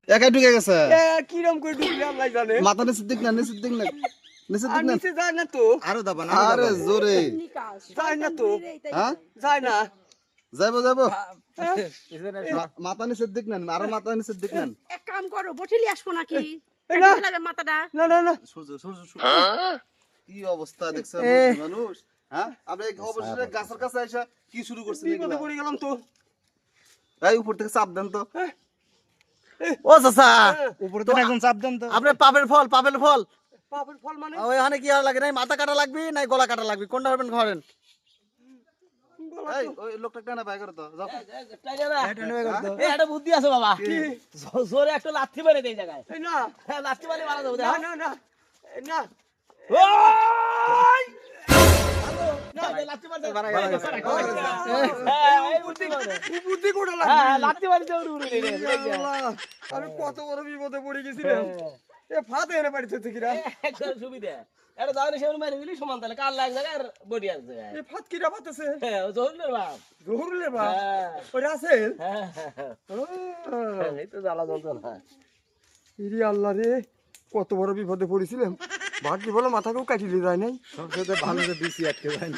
একাই ঢুকে গেছে কিরম করে ঢুকলে আল্লাহ জানে মাথা নিচে দিক না নিচে দিক না নিচে আর দিক না নিচে যায় না তো আরো দাবা না আরে জোরে যায় না তো হ্যাঁ যায় না যাবো যাবো হ্যাঁ? মাথা নিচে দিক না আরো মাথা নিচে দিক না এক কাম করো বটিলি আসবো নাকি এই না। লাগে মাথাটা না না না সূর্য সূর্য সূর্য কি অবস্থা দেখছেন মানুষ হ্যাঁ আপনি অবশ্যই গাছের কাছে এসে কি শুরু করছেন বিপদে এগুলা? পড়ে গেলাম তো এই উপর থেকে চাপ দেন তো ও চাচা উপরে তো একদম চাপ দেন তো আপনি পাপের ফল পাপের ফল মানে ওইখানে কি আর লাগে নাই মাথা কাটা লাগবে নাই গলা কাটা লাগবে কোনটা হবেন ঘরেন এই ওই লোকটা কেন বাই করে তো যাও একটা বুদ্ধি আছে বাবা জোরে একটা লাথি মেরে দেই জায়গায় এই না লাথি মারি মারা যাবে না না না এই না লাথি মারতে বুদ্ধি কোটা লাথি মারি দেবে উড়ে আল্লাহ, আমি কত বড় বিপদে পড়ে গেছিলাম এ ফাতে এনে বাড়িতে থেকে রা একদম সুবিধা এটা দাওনি সেমন মারি দিলি সমান তাহলে কাল লাগ জায়গা আর বডি আছে এ ফাত কিরা ফাতেছে হ্যাঁ জহুরুলের বাপ জহুরুলের বাপ হ্যাঁ ওটা আছে এই তো জ্বালা যন্ত্রণা ইরি আল্লাহ রে কত বড় বিপদে পড়েছিলাম ভাগ্যি বলো মাথাকেও কাটিলে যায় নাই সবচেয়ে ভালো যে দিছি আটকে যায়